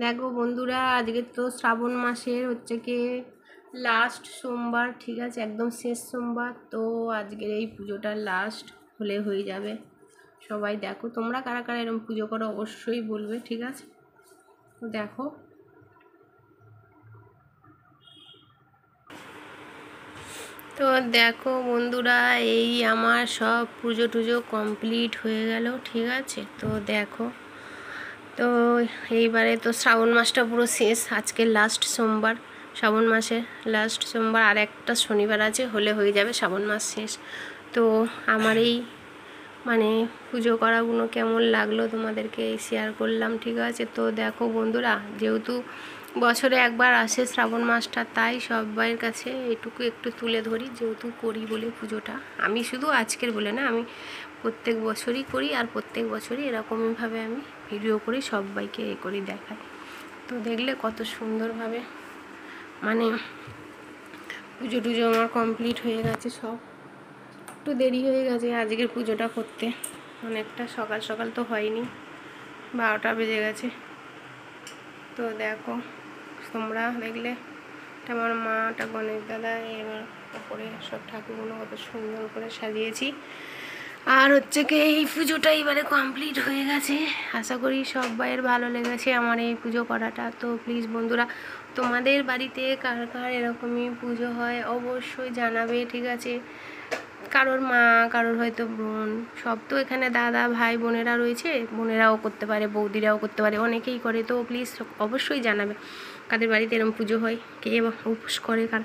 দেখো বন্ধুরা, আজকে তো শ্রাবণ মাসের হচ্ছে কি লাস্ট সোমবার, ঠিক আছে, একদম শেষ সোমবার। তো আজকের এই পুজোটা লাস্ট হলে হয়ে যাবে। সবাই দেখো, তোমরা কারা কারা এরকম পুজো করো অবশ্যই বলবে, ঠিক আছে। দেখো তো দেখো বন্ধুরা, এই আমার সব পুজো টুজো কমপ্লিট হয়ে গেল, ঠিক আছে। তো দেখো, তো এইবারে তো শ্রাবণ মাসটা পুরো শেষ, আজকে লাস্ট সোমবার, শ্রাবণ মাসে লাস্ট সোমবার, আর একটা শনিবার আছে, হলে হয়ে যাবে শ্রাবণ মাস শেষ। তো আমার এই মানে পুজো করাগুলো কেমন লাগলো তোমাদেরকে শেয়ার করলাম, ঠিক আছে। তো দেখো বন্ধুরা, যেহেতু বছরে একবার আসে শ্রাবণ মাসটা, তাই সবাইয়ের কাছে এটুকু একটু তুলে ধরি, যেহেতু করি বলে পুজোটা। আমি শুধু আজকের বলে না, আমি প্রত্যেক বছরই করি, আর প্রত্যেক বছরই এরকমইভাবে আমি ভিডিও করি, সবাইকে এ করি দেখাই। তো দেখলে কত সুন্দরভাবে মানে পুজো টুজো আমার কমপ্লিট হয়ে গেছে সব। একটু দেরি হয়ে গেছে আজকের পুজোটা করতে, অনেকটা সকাল সকাল তো হয়নি, 12টা বেজে গেছে। তো দেখো তোমরা দেখলে, আমার মাটা গণেশ দাদা, এবার ওপরে সব ঠাকুরগুলো কত সুন্দর করে সাজিয়েছি। আর হচ্ছে কি এই পুজোটা এবারে কমপ্লিট হয়ে গেছে। আশা করি সবাইয়ের ভালো লেগেছে আমার এই পুজো করাটা। তো প্লিজ বন্ধুরা, তোমাদের বাড়িতে কার কার এরকমই পুজো হয় অবশ্যই জানাবে, ঠিক আছে। কারোর মা, কারোর হয়তো বোন, সব তো এখানে দাদা ভাই বোনেরা রয়েছে, বোনেরাও করতে পারে, বৌদিরাও করতে পারে, অনেকেই করে। তো প্লিজ অবশ্যই জানাবে কাদের বাড়িতে এরকম পুজো হয়, কে উপোস করে কার।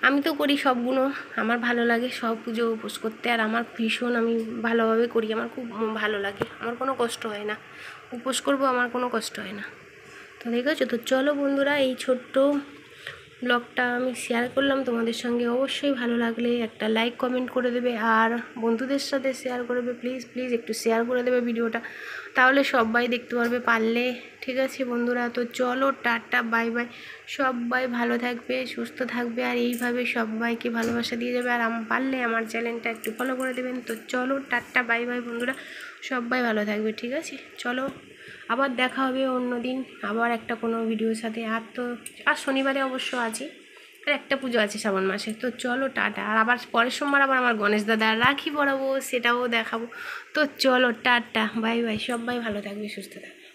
আমি তো করি সবগুলো, আমার ভালো লাগে সব পুজো উপোস করতে, আর আমার ভীষণ আমি ভালোভাবে করি, আমার খুব ভালো লাগে, আমার কোনো কষ্ট হয় না, উপোস করবো আমার কোনো কষ্ট হয় না। তো ঠিক আছে, তো চলো বন্ধুরা, এই ছোট্ট ব্লগটা আমি শেয়ার করলাম তোমাদের সঙ্গে। অবশ্যই ভালো লাগলে একটা লাইক কমেন্ট করে দেবে, আর বন্ধুদের সাথে শেয়ার করবে, প্লিজ প্লিজ একটু শেয়ার করে দেবে ভিডিওটা, তাহলে সবাই দেখতে পারবে পারলে, ঠিক আছে বন্ধুরা। তো চলো টাটা বাই বাই, সবাই ভালো থাকবে, সুস্থ থাকবে, আর এইভাবে সবাইকে ভালোবাসা দিয়ে যাবে, আর পারলে আমার চ্যানেলটা একটু ফলো করে দেবেন। তো চলো টাটা বাই বাই বন্ধুরা, সবাই ভালো থাকবে, ঠিক আছে। চলো আবার দেখা হবে অন্য দিন, আবার একটা কোনো ভিডিওর সাথে। আর শনিবারে অবশ্য আছে, আর একটা পুজো আছে শ্রাবণ মাসে। তো চলো টাটা, আর আবার পরের সোমবার আবার আমার গণেশ দাদা রাখি পরাবো, সেটাও দেখাবো। তো চলো টাটা বাই বাই, সবাই ভালো থাকবে, সুস্থ থাকবে।